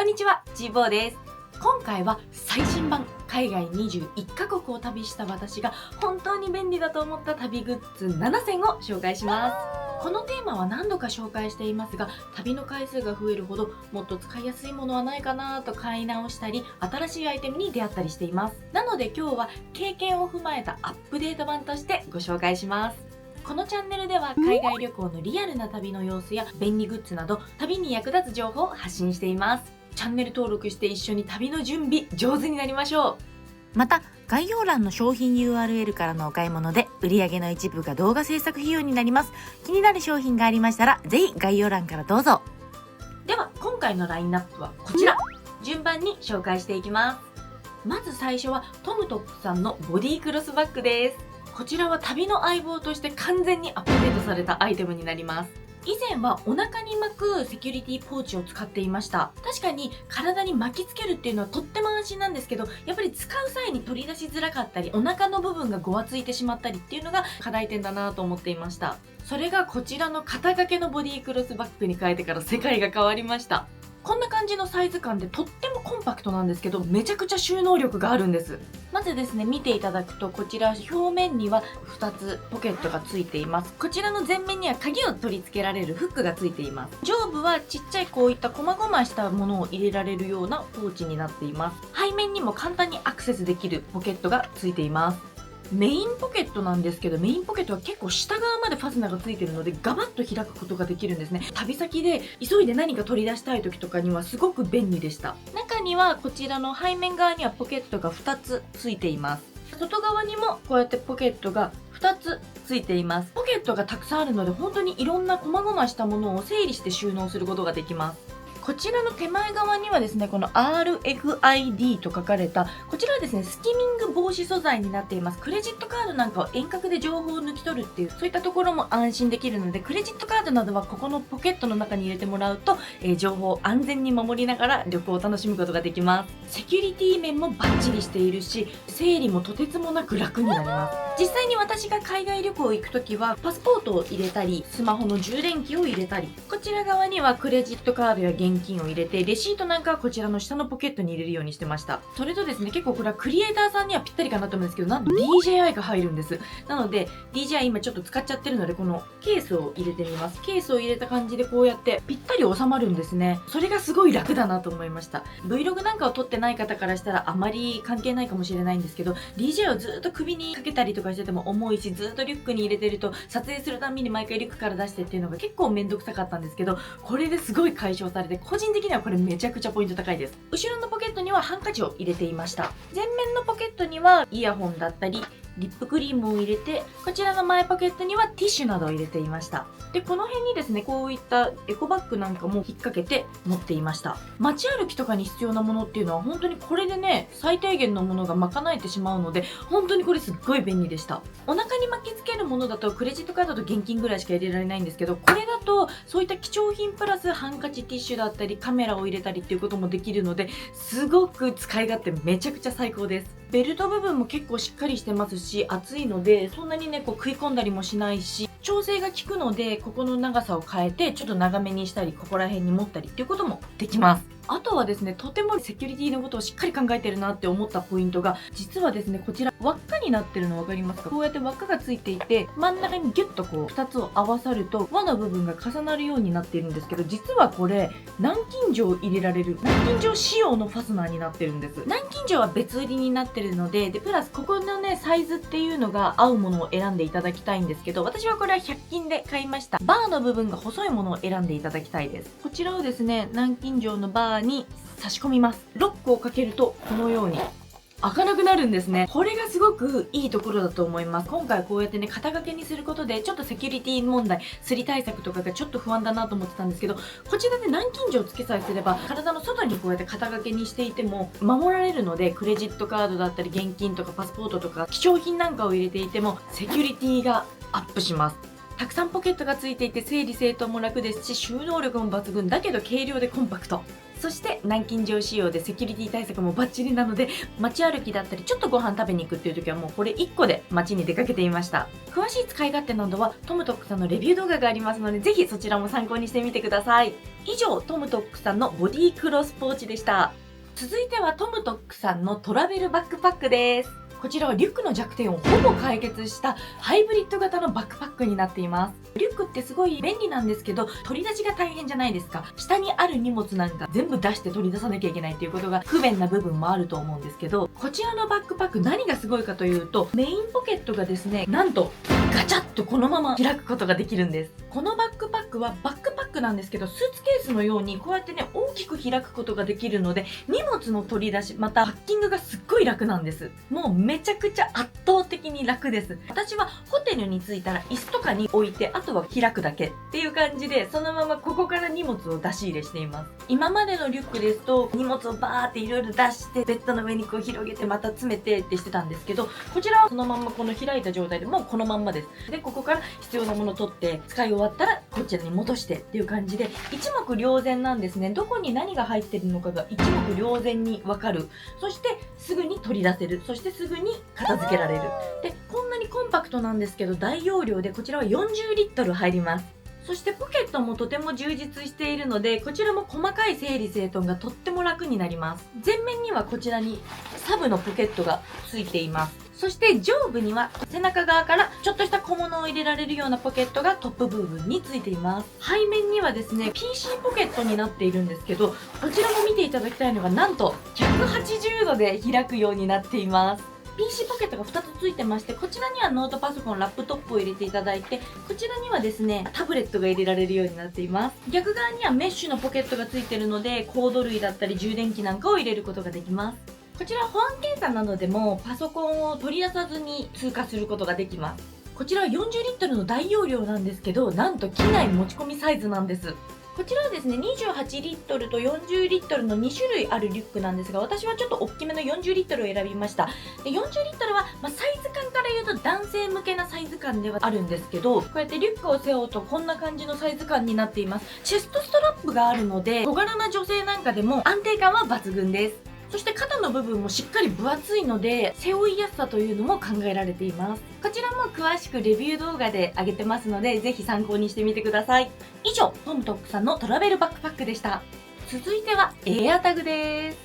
こんにちは、ちーぼーです。今回は最新版海外21カ国を旅した私が本当に便利だと思った旅グッズ7選を紹介します。このテーマは何度か紹介していますが、旅の回数が増えるほどもっと使いやすいものはないかなと買い直したり、新しいアイテムに出会ったりしています。なので今日は経験を踏まえたアップデート版としてご紹介します。このチャンネルでは海外旅行のリアルな旅の様子や便利グッズなど旅に役立つ情報を発信しています。チャンネル登録して一緒に旅の準備上手になりましょう。また概要欄の商品 URL からのお買い物で売上の一部が動画制作費用になります。気になる商品がありましたらぜひ概要欄からどうぞ。では今回のラインナップはこちら、順番に紹介していきます。まず最初はトムトップさんのボディクロスバッグです。こちらは旅の相棒として完全にアップデートされたアイテムになります。以前はお腹に巻くセキュリティポーチを使っていました。確かに体に巻きつけるっていうのはとっても安心なんですけど、やっぱり使う際に取り出しづらかったり、お腹の部分がごわついてしまったりっていうのが課題点だなと思っていました。それがこちらの肩掛けのボディクロスバッグに変えてから世界が変わりました。こんな感じのサイズ感でとってもコンパクトなんですけど、めちゃくちゃ収納力があるんです。まずですね、見ていただくとこちら表面には2つポケットがついています。こちらの前面には鍵を取り付けられるフックがついています。上部はちっちゃいこういった細々したものを入れられるようなポーチになっています。背面にも簡単にアクセスできるポケットがついています。メインポケットなんですけど、メインポケットは結構下側までファスナーがついてるのでガバッと開くことができるんですね。旅先で急いで何か取り出したい時とかにはすごく便利でした。中にはこちらの背面側にはポケットが2つついています。外側にもこうやってポケットが2つついています。ポケットがたくさんあるので本当にいろんな細々したものを整理して収納することができます。こちらの手前側にはですね、この RFID と書かれた、こちらはですね、スキミング防止素材になっています。クレジットカードなんかを遠隔で情報を抜き取るっていう、そういったところも安心できるので、クレジットカードなどはここのポケットの中に入れてもらうと、情報を安全に守りながら旅行を楽しむことができます。セキュリティ面もバッチリしているし、整理もとてつもなく楽になります。実際に私が海外旅行行くときは、パスポートを入れたり、スマホの充電器を入れたり、こちら側にはクレジットカードや現金を入れて、レシートなんかはこちらの下のポケットに入れるようにしてました。それとですね、結構これはクリエイターさんにはぴったりかなと思うんですけど、なんと DJI が入るんです。なので DJI 今ちょっと使っちゃってるので、このケースを入れてみます。ケースを入れた感じでこうやってぴったり収まるんですね。それがすごい楽だなと思いました。 Vlog なんかを撮ってない方からしたらあまり関係ないかもしれないんですけど、 DJI をずっと首にかけたりとかしてても重いし、ずっとリュックに入れてると撮影するたびに毎回リュックから出してっていうのが結構めんどくさかったんですけど、これですごい解消されて、個人的にはこれめちゃくちゃポイント高いです。後ろのポケットにはハンカチを入れていました。前面のポケットにはイヤホンだったりリップクリームを入れて、こちらの前ポケットにはティッシュなどを入れていました。で、この辺にですね、こういったエコバッグなんかも引っ掛けて持っていました。街歩きとかに必要なものっていうのは本当にこれでね、最低限のものが賄えてしまうので、本当にこれすっごい便利でした。お腹に巻きつけるものだとクレジットカードと現金ぐらいしか入れられないんですけど、これだとそういった貴重品プラスハンカチ、ティッシュだったりカメラを入れたりっていうこともできるので、すごく使い勝手めちゃくちゃ最高です。ベルト部分も結構しっかりしてますし、厚いのでそんなにねこう食い込んだりもしないし、調整が効くのでここの長さを変えてちょっと長めにしたり、ここら辺に持ったりっていうこともできます。あとはですね、とてもセキュリティのことをしっかり考えてるなって思ったポイントが、実はですね、こちら輪っかになってるの分かりますか？こうやって輪っかがついていて、真ん中にギュッとこう2つを合わさると輪の部分が重なるようになっているんですけど、実はこれ南京錠を入れられる南京錠仕様のファスナーになってるんです。南京錠は別売りになってるので、プラスここのねサイズっていうのが合うものを選んでいただきたいんですけど、私はこれは100均で買いました。バーの部分が細いものを選んでいただきたいです。こちらをですね、南京錠のバーに差し込みます。ロックをかけるとこのように開かなくなるんですね。これがすごくいいところだと思います。今回こうやってね肩掛けにすることでちょっとセキュリティ問題、すり対策とかがちょっと不安だなと思ってたんですけど、こちらで南京錠をつけさえすれば体の外にこうやって肩掛けにしていても守られるので、クレジットカードだったり現金とかパスポートとか貴重品なんかを入れていてもセキュリティがアップします。たくさんポケットがついていて整理整頓も楽ですし、収納力も抜群だけど軽量でコンパクト。そして南京錠仕様でセキュリティ対策もバッチリなので、街歩きだったりちょっとご飯食べに行くっていう時はもうこれ1個で街に出かけていました。詳しい使い勝手などはトムトックさんのレビュー動画がありますので、ぜひそちらも参考にしてみてください。以上、トムトックさんのボディクロスポーチでした。続いてはトムトックさんのトラベルバックパックです。こちらはリュックの弱点をほぼ解決したハイブリッド型のバックパックになっています。リュックってすごい便利なんですけど、取り出しが大変じゃないですか。下にある荷物なんか全部出して取り出さなきゃいけないっていうことが不便な部分もあると思うんですけど、こちらのバックパック何がすごいかというと、メインポケットがですね、なんとガチャッとこのまま開くことができるんです。このバックパックはバックパックなんですけど、スーツケースのようにこうやってね、大きく開くことができるので、荷物の取り出し、またパッキングがすっごい楽なんです。もうめちゃくちゃ圧倒的に楽です。私はホテルに着いたら椅子とかに置いて、あとは開くだけっていう感じで、そのままここから荷物を出し入れしています。今までのリュックですと、荷物をバーっていろいろ出して、ベッドの上にこう広げてまた詰めてってしてたんですけど、こちらはそのまんまこの開いた状態でもうこのまんまです。で、ここから必要なものを取って、使い終わったらこちらに戻してっていう感じで、一目瞭然なんですね。どこに何が入ってるのかが一目瞭然にわかる。そしてすぐに取り出せる。そしてすぐに片付けられる。で、こんなにコンパクトなんですけど、大容量でこちらは40リットル入ります。そしてポケットもとても充実しているので、こちらも細かい整理整頓がとっても楽になります。前面にはこちらにサブのポケットがついています。そして上部には背中側からちょっとした小物を入れられるようなポケットがトップ部分についています。背面にはですね、PC ポケットになっているんですけど、こちらも見ていただきたいのがなんと180度で開くようになっています。PC ポケットが2つついてまして、こちらにはノートパソコン、ラップトップを入れていただいて、こちらにはですね、タブレットが入れられるようになっています。逆側にはメッシュのポケットがついているので、コード類だったり充電器なんかを入れることができます。こちら保安検査などでもパソコンを取り出さずに通過することができます。こちらは40リットルの大容量なんですけど、なんと機内持ち込みサイズなんです。こちらはですね、28リットルと40リットルの2種類あるリュックなんですが、私はちょっと大きめの40リットルを選びました。で、40リットルは、サイズ感から言うと男性向けなサイズ感ではあるんですけど、こうやってリュックを背負うとこんな感じのサイズ感になっています。チェストストラップがあるので、小柄な女性なんかでも安定感は抜群です。そして肩の部分もしっかり分厚いので、背負いやすさというのも考えられています。こちらも詳しくレビュー動画で上げてますので、ぜひ参考にしてみてください。以上、トムトックさんのトラベルバックパックでした。続いてはエアタグです。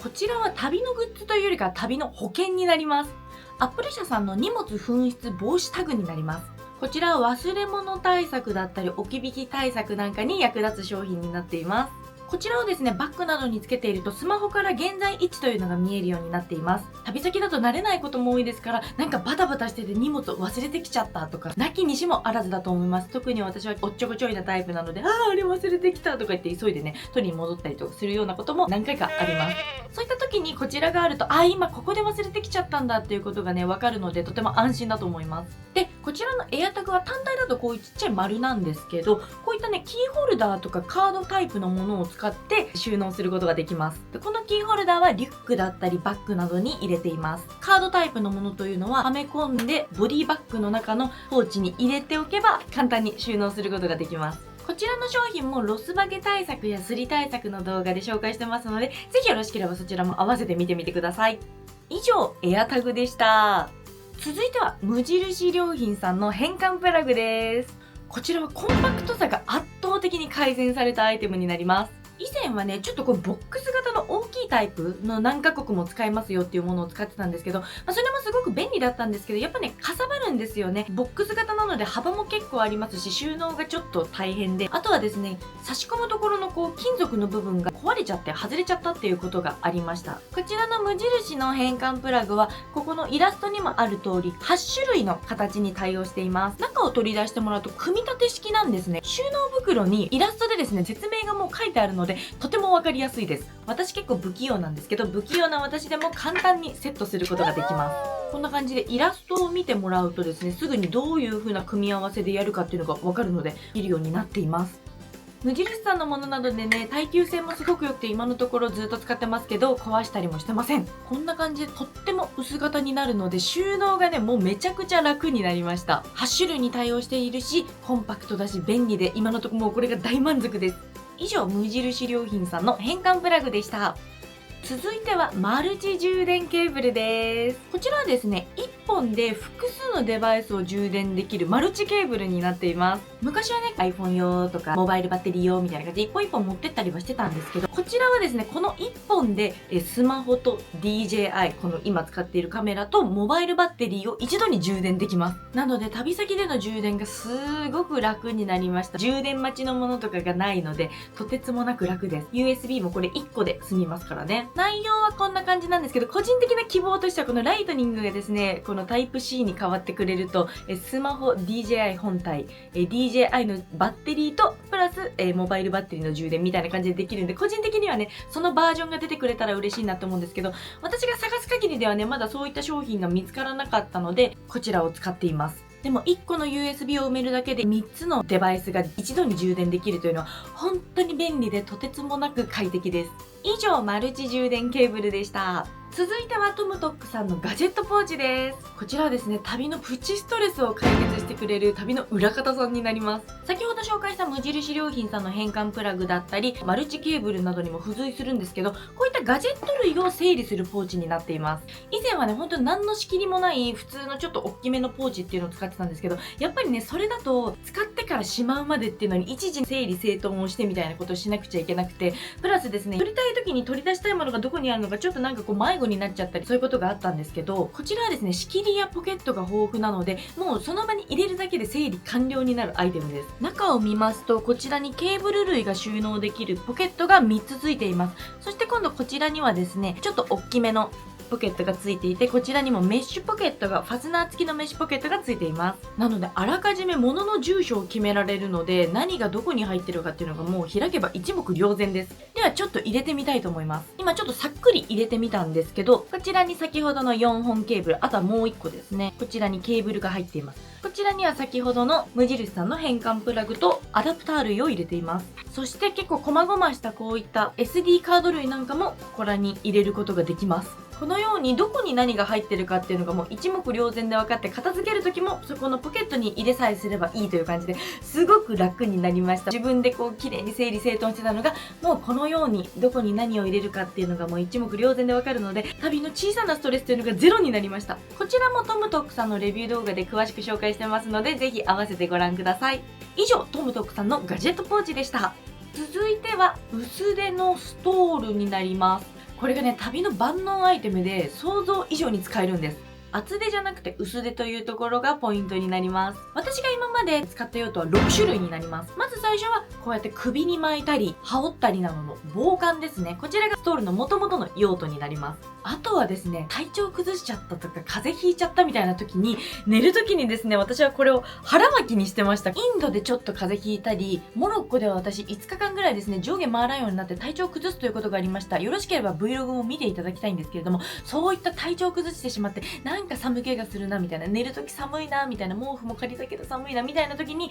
こちらは旅のグッズというよりか旅の保険になります。アップル社さんの荷物紛失防止タグになります。こちらは忘れ物対策だったり置き引き対策なんかに役立つ商品になっています。こちらをですね、バッグなどにつけているとスマホから現在位置というのが見えるようになっています。旅先だと慣れないことも多いですから、なんかバタバタしてて荷物を忘れてきちゃったとか、なきにしもあらずだと思います。特に私はおっちょこちょいなタイプなので、あれ忘れてきたとか言って急いでね、取りに戻ったりとかするようなことも何回かあります。そういった時にこちらがあると、今ここで忘れてきちゃったんだっていうことがね、わかるのでとても安心だと思います。で、こちらのエアタグは単体だとこういうちっちゃい丸なんですけど、こういったね、キーホルダーとかカードタイプのものを使って収納することができます。で、このキーホルダーはリュックだったりバッグなどに入れています。カードタイプのものというのははめ込んでボディバッグの中のポーチに入れておけば簡単に収納することができます。こちらの商品もロスバゲ対策やすり対策の動画で紹介してますので、ぜひよろしければそちらも合わせて見てみてください。以上、エアタグでした。続いては無印良品さんの変換プラグです。こちらはコンパクトさが圧倒的に改善されたアイテムになります。以前はね、ちょっとこうボックス型の大きいタイプの何カ国も使えますよっていうものを使ってたんですけど、それもすごく便利だったんですけど、やっぱね、かさばるんですよね。ボックス型なので幅も結構ありますし、収納がちょっと大変で、あとはですね、差し込むところのこう金属の部分が壊れちゃって外れちゃったっていうことがありました。こちらの無印の変換プラグは、ここのイラストにもある通り、8種類の形に対応しています。中を取り出してもらうと、組み立て式なんですね。収納袋にイラストでですね、説明がもう書いてあるので、とてもわかりやすいです。私結構不器用なんですけど、不器用な私でも簡単にセットすることができます。こんな感じでイラストを見てもらうとですね、すぐにどういう風な組み合わせでやるかっていうのがわかるので、見るようになっています。無印さんのものなどでね、耐久性もすごく良くて今のところずっと使ってますけど、壊したりもしてません。こんな感じでとっても薄型になるので、収納がね、もうめちゃくちゃ楽になりました。8種類に対応しているし、コンパクトだし便利で、今のところもうこれが大満足です。以上、無印良品さんの変換プラグでした。続いてはマルチ充電ケーブルです。こちらはですね、1本で複数のデバイスを充電できるマルチケーブルになっています。昔はね、iPhone 用とかモバイルバッテリー用みたいな感じで一本一本持ってったりはしてたんですけど、こちらはですね、この1本でスマホと DJI、この今使っているカメラとモバイルバッテリーを一度に充電できます。なので旅先での充電がすごく楽になりました。充電待ちのものとかがないので、とてつもなく楽です。USB もこれ1個で済みますからね。内容はこんな感じなんですけど、個人的な希望としてはこのライトニングがですね、このタイプ C に変わってくれると、スマホ DJI 本体、DJI のバッテリーと、プラス、モバイルバッテリーの充電みたいな感じでできるんで、個人的にはね、そのバージョンが出てくれたら嬉しいなと思うんですけど、私が探す限りではね、まだそういった商品が見つからなかったので、こちらを使っています。でも1個の USB を埋めるだけで3つのデバイスが一度に充電できるというのは本当に便利でとてつもなく快適です。以上、マルチ充電ケーブルでした。続いてはトムトックさんのガジェットポーチです。こちらはですね、旅のプチストレスを解決してくれる旅の裏方さんになります。先ほど紹介した無印良品さんの変換プラグだったり、マルチケーブルなどにも付随するんですけど、こういったガジェット類を整理するポーチになっています。以前はね、本当に何の仕切りもない普通のちょっと大きめのポーチっていうのを使ってたんですけど、やっぱりね、それだと使ってからしまうまでっていうのに一時整理整頓をしてみたいなことをしなくちゃいけなくて、プラスですね、取りたい時に取り出したいものがどこにあるのかちょっとなんかこう迷子になっちゃったり、そういうことがあったんですけど、こちらはですね、仕切りやポケットが豊富なので、もうその場に入れるだけで整理完了になるアイテムです。中を見ますと、こちらにケーブル類が収納できるポケットが3つついています。そして今度こちらにはですね、ちょっと大きめのポケットがついていて、こちらにもメッシュポケットが、ファスナー付きのメッシュポケットがついています。なので、あらかじめ物の住所を決められるので、何がどこに入ってるかっていうのがもう開けば一目瞭然です。では、ちょっと入れてみたいと思います。今ちょっとさっくり入れてみたんですけど、こちらに先ほどの4本ケーブル、あとはもう1個ですね。こちらにケーブルが入っています。こちらには先ほどの無印さんの変換プラグとアダプター類を入れています。そして結構細々したこういった SD カード類なんかもここらに入れることができます。このようにどこに何が入ってるかっていうのがもう一目瞭然で分かって、片付ける時もそこのポケットに入れさえすればいいという感じですごく楽になりました。自分でこう綺麗に整理整頓してたのが、もうこのようにどこに何を入れるかっていうのがもう一目瞭然で分かるので、旅の小さなストレスというのがゼロになりました。こちらもトムトックさんのレビュー動画で詳しく紹介してますので、ぜひ合わせてご覧ください。以上、トムトックさんのガジェットポーチでした。続いては薄手のストールになります。これがね、旅の万能アイテムで想像以上に使えるんです。厚手じゃなくて薄手というところがポイントになります。私が今まで使った用途は6種類になります。まず最初はこうやって首に巻いたり羽織ったりなどの防寒ですね。こちらがストールの元々の用途になります。あとはですね、体調崩しちゃったとか風邪ひいちゃったみたいな時に、寝る時にですね、私はこれを腹巻きにしてました。インドでちょっと風邪ひいたり、モロッコでは私5日間ぐらいですね、上下回らんようになって体調を崩すということがありました。よろしければ Vlog も見ていただきたいんですけれども、そういった体調を崩してしまって、なんか寒気がするなみたいな、寝る時寒いなみたいな、毛布も借りたけど寒いなみたいな時に、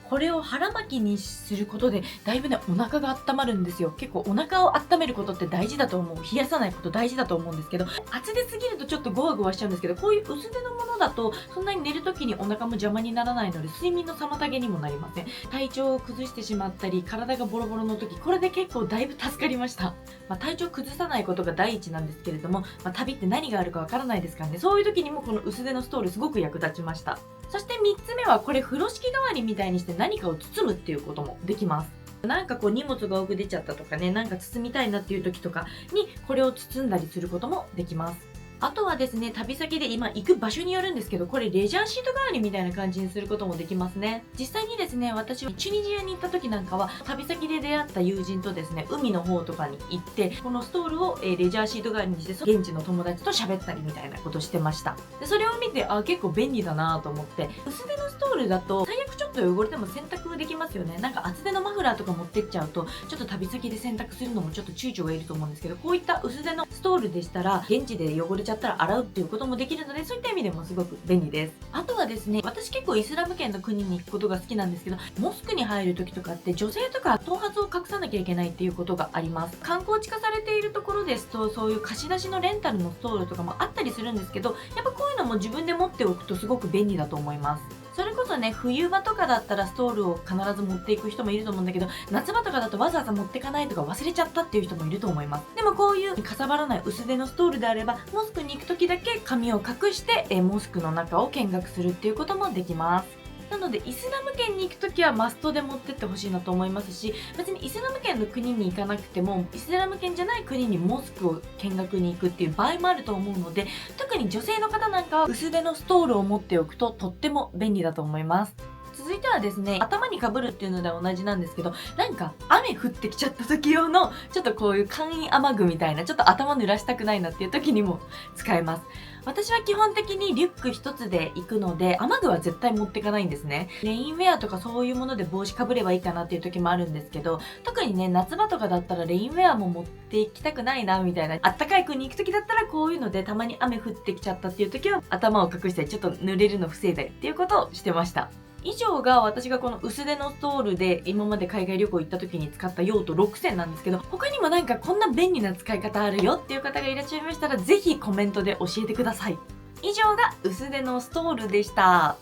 これを腹巻きにすることでだいぶね、お腹が温まるんですよ。結構お腹を温めることって大事だと思う。冷やさないこと大事だと思うんですけど、厚手すぎるとちょっとゴワゴワしちゃうんですけど、こういう薄手のものだとそんなに寝る時にお腹も邪魔にならないので、睡眠の妨げにもなりません。体調を崩してしまったり体がボロボロの時、これで結構だいぶ助かりました。体調崩さないことが第一なんですけれども、旅って何があるかわからないですからね、そういう時にもこの薄手のストールすごく役立ちました。そして3つ目はこれ風呂敷代わりみたいにして何かを包むっていうこともできます。なんかこう荷物が多く出ちゃったとかね、なんか包みたいなっていう時とかにこれを包んだりすることもできます。あとはですね、旅先で今行く場所によるんですけど、これレジャーシート代わりみたいな感じにすることもできますね。実際にですね、私はチュニジアに行った時なんかは、旅先で出会った友人とですね、海の方とかに行って、このストールをレジャーシート代わりにして、現地の友達と喋ったりみたいなことしてました。でそれを見て、結構便利だなと思って、薄手のストールだと、最悪ちょっと汚れても洗濯できますよね。なんか厚手のマフラーとか持ってっちゃうとちょっと旅先で洗濯するのもちょっと躊躇がいると思うんですけど、こういった薄手のストールでしたら現地で汚れちゃったら洗うっていうこともできるので、そういった意味でもすごく便利です。あとはですね、私結構イスラム圏の国に行くことが好きなんですけど、モスクに入る時とかって女性とか頭髪を隠さなきゃいけないっていうことがあります。観光地化されているところですと、そういう貸し出しのレンタルのストールとかもあったりするんですけど、やっぱこういうのも自分で持っておくとすごく便利だと思います。それこそね、冬場とかだったらストールを必ず持っていく人もいると思うんだけど、夏場とかだとわざわざ持ってかないとか忘れちゃったっていう人もいると思います。でもこういうかさばらない薄手のストールであれば、モスクに行く時だけ髪を隠してモスクの中を見学するっていうこともできます。なのでイスラム圏に行くときはマストで持ってってほしいなと思いますし、別にイスラム圏の国に行かなくてもイスラム圏じゃない国にモスクを見学に行くっていう場合もあると思うので、特に女性の方なんかは薄手のストールを持っておくととっても便利だと思います。続いてはですね、頭にかぶるっていうのでは同じなんですけど、なんか雨降ってきちゃった時用のちょっとこういう簡易雨具みたいな、ちょっと頭濡らしたくないなっていう時にも使えます。私は基本的にリュック一つで行くので、雨具は絶対持ってかないんですね。レインウェアとかそういうもので帽子かぶればいいかなっていう時もあるんですけど、特にね、夏場とかだったらレインウェアも持って行きたくないなみたいな、あったかい国に行く時だったらこういうのでたまに雨降ってきちゃったっていう時は頭を隠してちょっと濡れるの防いだりっていうことをしてました。以上が私がこの薄手のストールで今まで海外旅行行った時に使った用途6選なんですけど、他にもなんかこんな便利な使い方あるよっていう方がいらっしゃいましたら、ぜひコメントで教えてください。以上が薄手のストールでした。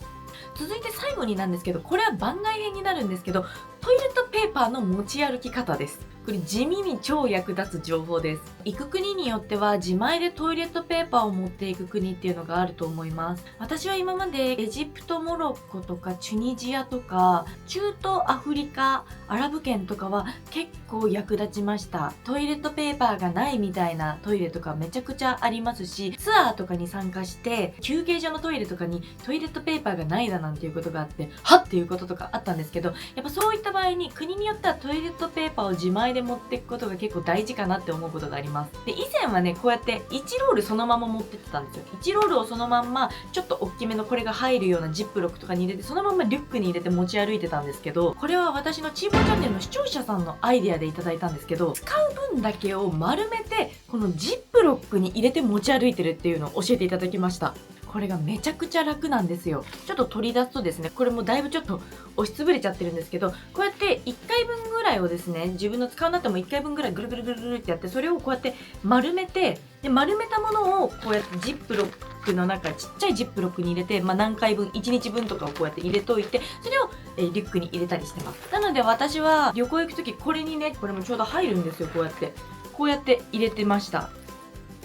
続いて最後になんですけど、これは番外編になるんですけど、トイレットペーパーの持ち歩き方です。これ地味に超役立つ情報です。行く国によっては自前でトイレットペーパーを持っていく国っていうのがあると思います。私は今までエジプト、モロッコとかチュニジアとか中東アフリカ、アラブ圏とかは結構役立ちました。トイレットペーパーがないみたいなトイレとかめちゃくちゃありますし、ツアーとかに参加して休憩所のトイレとかにトイレットペーパーがないだなんていうことがあって、はっっていうこととかあったんですけど、やっぱそういった場合に国によってはトイレットペーパーを自前で持っていくことが結構大事かなって思うことがあります。で、以前はね、こうやって1ロールそのまま持ってってたんですよ。1ロールをそのまんまちょっと大きめのこれが入るようなジップロックとかに入れて、そのままリュックに入れて持ち歩いてたんですけど、これは私のチーボーチャンネルの視聴者さんのアイデアでいただいたんですけど、使う分だけを丸めてこのジップロックに入れて持ち歩いてるっていうのを教えていただきました。これがめちゃくちゃ楽なんですよ。ちょっと取り出すとですね、これもだいぶちょっと押しつぶれちゃってるんですけど、こうやって1回分ぐらいをですね、自分の使うなっても1回分ぐらいぐるぐるぐるぐるってやって、それをこうやって丸めて、で丸めたものをこうやってジップロックの中、ちっちゃいジップロックに入れて、何回分、1日分とかをこうやって入れといて、それをリュックに入れたりしてます。なので私は旅行行くときこれにね、これもちょうど入るんですよ、こうやって入れてました。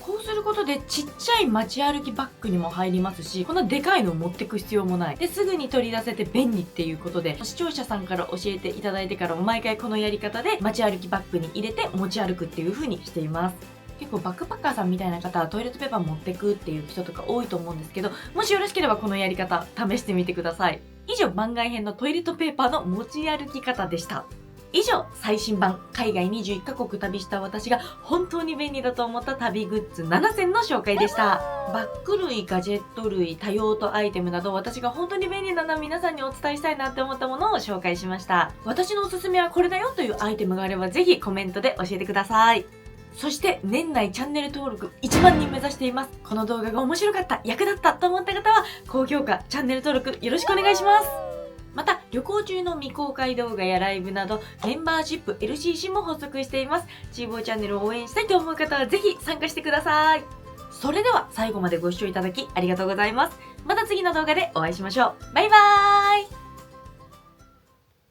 こうすることでちっちゃい街歩きバッグにも入りますし、こんなでかいのを持ってく必要もない。で、すぐに取り出せて便利っていうことで、視聴者さんから教えていただいてからも毎回このやり方で街歩きバッグに入れて持ち歩くっていう風にしています。結構バックパッカーさんみたいな方はトイレットペーパー持ってくっていう人とか多いと思うんですけど、もしよろしければこのやり方試してみてください。以上、番外編のトイレットペーパーの持ち歩き方でした。以上、最新版海外21カ国旅した私が本当に便利だと思った旅グッズ7選の紹介でした。バッグ類、ガジェット類、多用途アイテムなど私が本当に便利だな、皆さんにお伝えしたいなって思ったものを紹介しました。私のおすすめはこれだよというアイテムがあればぜひコメントで教えてください。そして年内チャンネル登録1万人目指しています。この動画が面白かった、役立ったと思った方は高評価、チャンネル登録よろしくお願いします。また、旅行中の未公開動画やライブなど、メンバーシップ LCC も発足しています。チーボーチャンネルを応援したいと思う方はぜひ参加してください。それでは最後までご視聴いただきありがとうございます。また次の動画でお会いしましょう。バイバーイ。